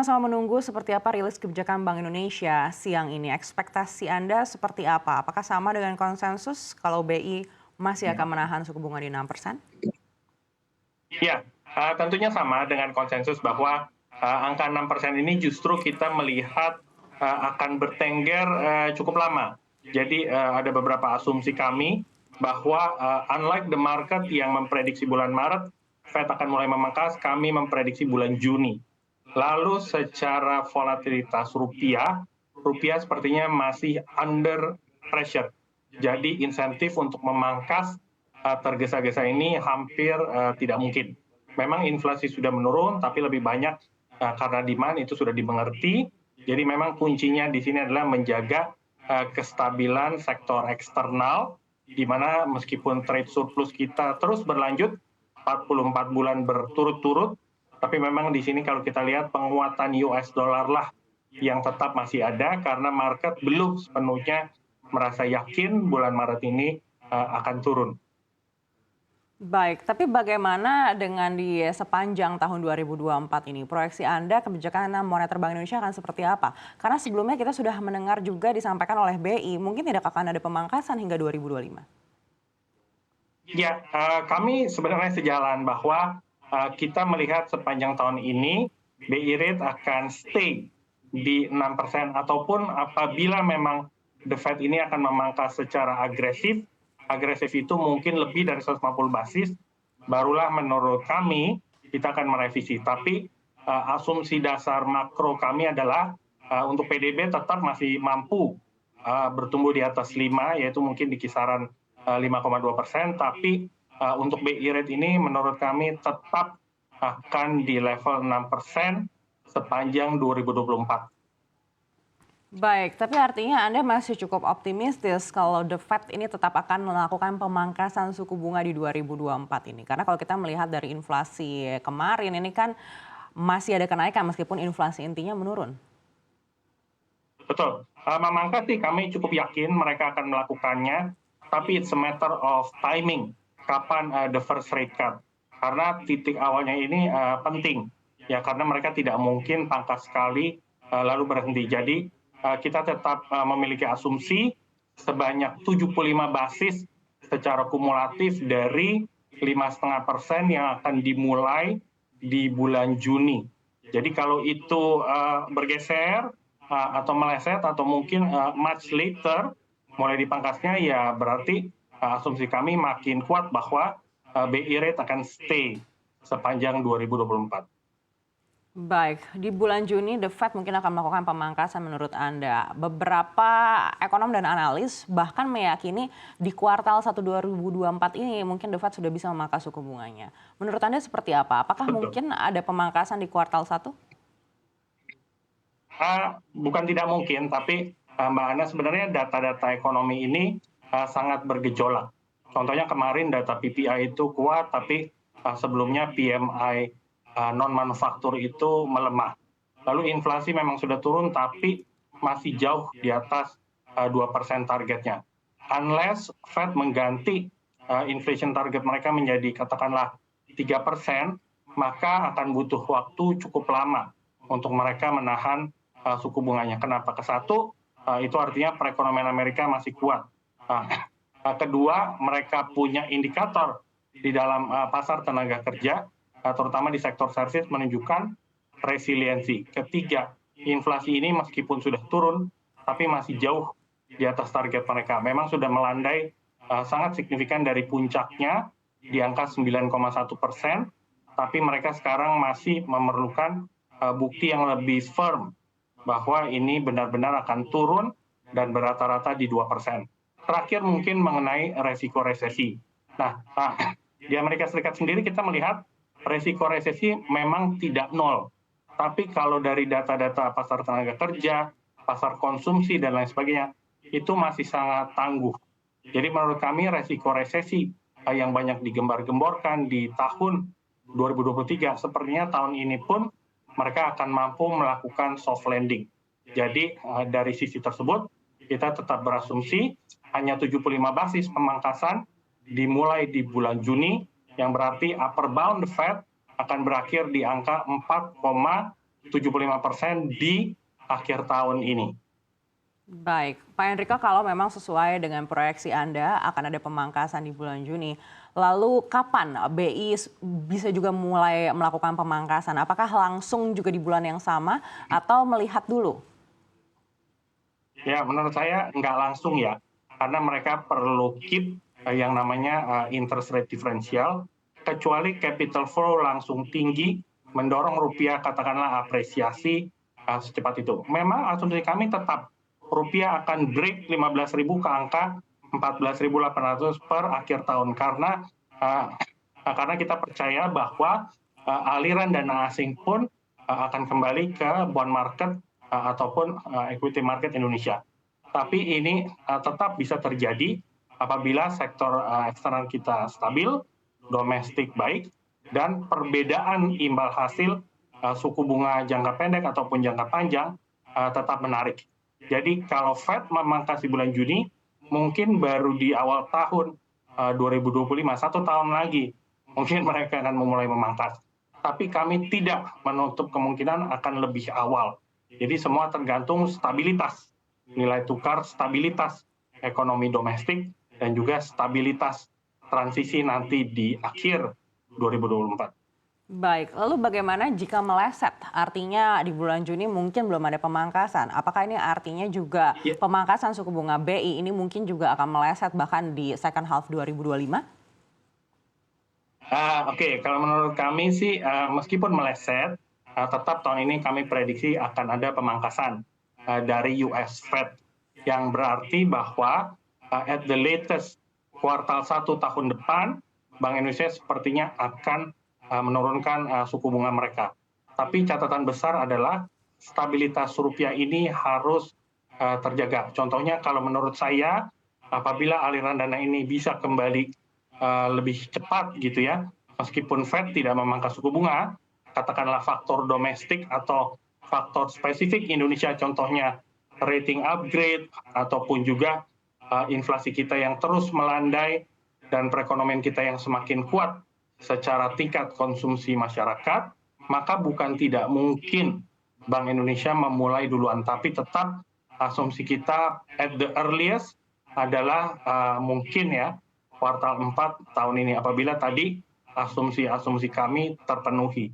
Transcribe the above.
sama-sama menunggu seperti apa rilis kebijakan Bank Indonesia siang ini. Ekspektasi Anda seperti apa? Apakah sama dengan konsensus kalau BI masih akan menahan suku bunga di 6%? Ya, tentunya sama dengan konsensus bahwa angka 6% ini justru kita melihat akan bertengger cukup lama. Jadi ada beberapa asumsi kami bahwa unlike the market yang memprediksi bulan Maret, Fed akan mulai memangkas, kami memprediksi bulan Juni. Lalu secara volatilitas rupiah sepertinya masih under pressure. Jadi insentif untuk memangkas tergesa-gesa ini hampir tidak mungkin. Memang inflasi sudah menurun, tapi lebih banyak karena demand itu sudah dimengerti. Jadi memang kuncinya di sini adalah menjaga kestabilan sektor eksternal, di mana meskipun trade surplus kita terus berlanjut 44 bulan berturut-turut, tapi memang di sini kalau kita lihat penguatan US dollar lah yang tetap masih ada karena market belum sepenuhnya merasa yakin bulan Maret ini akan turun. Baik, tapi bagaimana dengan di sepanjang tahun 2024 ini? Proyeksi Anda kebijakan moneter Bank Indonesia akan seperti apa? Karena sebelumnya kita sudah mendengar juga disampaikan oleh BI, mungkin tidak akan ada pemangkasan hingga 2025. Ya, kami sebenarnya sejalan bahwa kita melihat sepanjang tahun ini BI rate akan stay di 6% ataupun apabila memang the Fed ini akan memangkas secara agresif itu mungkin lebih dari 150 basis, barulah menurut kami kita akan merevisi. Tapi asumsi dasar makro kami adalah untuk PDB tetap masih mampu bertumbuh di atas 5, yaitu mungkin di kisaran 5,2%, tapi untuk BI rate ini menurut kami tetap akan di level 6% sepanjang 2024. Baik, tapi artinya Anda masih cukup optimistis kalau The Fed ini tetap akan melakukan pemangkasan suku bunga di 2024 ini. Karena kalau kita melihat dari inflasi kemarin ini kan masih ada kenaikan meskipun inflasi intinya menurun. Betul, memangkas sih kami cukup yakin mereka akan melakukannya, tapi it's a matter of timing, kapan the first rate cut. Karena titik awalnya ini penting, ya karena mereka tidak mungkin pangkas sekali lalu berhenti. Jadi kita tetap memiliki asumsi sebanyak 75 basis secara kumulatif dari 5,5% yang akan dimulai di bulan Juni. Jadi kalau itu bergeser atau meleset atau mungkin much later mulai dipangkasnya, ya berarti asumsi kami makin kuat bahwa BI rate akan stay sepanjang 2024. Baik, di bulan Juni The Fed mungkin akan melakukan pemangkasan menurut Anda. Beberapa ekonom dan analis bahkan meyakini di kuartal 1 2024 ini mungkin The Fed sudah bisa memangkas suku bunganya. Menurut Anda seperti apa? Apakah Betul. mungkin ada pemangkasan di kuartal 1? Bukan tidak mungkin, tapi Mbak Ana sebenarnya data-data ekonomi ini sangat bergejolak. Contohnya kemarin data PPI itu kuat, tapi sebelumnya PMI non-manufaktur itu melemah. Lalu inflasi memang sudah turun, tapi masih jauh di atas 2% targetnya. Unless Fed mengganti inflation target mereka menjadi katakanlah 3%, maka akan butuh waktu cukup lama untuk mereka menahan suku bunganya. Kenapa? Satu, itu artinya perekonomian Amerika masih kuat. Kedua, mereka punya indikator di dalam pasar tenaga kerja, terutama di sektor service menunjukkan resiliensi. Ketiga, inflasi ini meskipun sudah turun, tapi masih jauh di atas target mereka. Memang sudah melandai sangat signifikan dari puncaknya di angka 9,1%, tapi mereka sekarang masih memerlukan bukti yang lebih firm bahwa ini benar-benar akan turun dan berata-rata di 2%. Terakhir mungkin mengenai resiko resesi. Nah, di Amerika Serikat sendiri kita melihat resiko resesi memang tidak nol. Tapi kalau dari data-data pasar tenaga kerja, pasar konsumsi, dan lain sebagainya, itu masih sangat tangguh. Jadi menurut kami resiko resesi yang banyak digembar-gemborkan di tahun 2023, sepertinya tahun ini pun mereka akan mampu melakukan soft landing. Jadi dari sisi tersebut kita tetap berasumsi hanya 75 basis pemangkasan dimulai di bulan Juni, yang berarti upper bound the Fed akan berakhir di angka 75% di akhir tahun ini. Baik, Pak Enrico, kalau memang sesuai dengan proyeksi Anda akan ada pemangkasan di bulan Juni, lalu kapan BI bisa juga mulai melakukan pemangkasan? Apakah langsung juga di bulan yang sama atau melihat dulu? Ya, menurut saya nggak langsung ya, karena mereka perlu keep yang namanya interest rate differential, kecuali capital flow langsung tinggi, mendorong rupiah katakanlah apresiasi secepat itu. Memang asumsi kami tetap rupiah akan break 15.000 ke angka 14.800 per akhir tahun karena kita percaya bahwa aliran dana asing pun akan kembali ke bond market ataupun equity market Indonesia. Tapi ini tetap bisa terjadi apabila sektor eksternal kita stabil, domestik baik, dan perbedaan imbal hasil suku bunga jangka pendek ataupun jangka panjang tetap menarik. Jadi kalau Fed memangkas di bulan Juni, mungkin baru di awal tahun 2025, 1 tahun lagi, mungkin mereka akan memulai memangkas. Tapi kami tidak menutup kemungkinan akan lebih awal. Jadi semua tergantung stabilitas nilai tukar, stabilitas ekonomi domestik, dan juga stabilitas transisi nanti di akhir 2024. Baik, lalu bagaimana jika meleset? Artinya di bulan Juni mungkin belum ada pemangkasan. Apakah ini artinya juga Ya, pemangkasan suku bunga BI ini mungkin juga akan meleset bahkan di second half 2025? Oke, kalau menurut kami sih meskipun meleset, tetap tahun ini kami prediksi akan ada pemangkasan dari US Fed, yang berarti bahwa at the latest kuartal 1 tahun depan, Bank Indonesia sepertinya akan menurunkan suku bunga mereka. Tapi catatan besar adalah stabilitas rupiah ini harus terjaga. Contohnya kalau menurut saya, apabila aliran dana ini bisa kembali lebih cepat gitu ya, meskipun Fed tidak memangkas suku bunga, katakanlah faktor domestik atau faktor spesifik Indonesia, contohnya rating upgrade ataupun juga inflasi kita yang terus melandai dan perekonomian kita yang semakin kuat secara tingkat konsumsi masyarakat, maka bukan tidak mungkin Bank Indonesia memulai duluan, tapi tetap asumsi kita at the earliest adalah mungkin ya kuartal 4 tahun ini, apabila tadi asumsi-asumsi kami terpenuhi.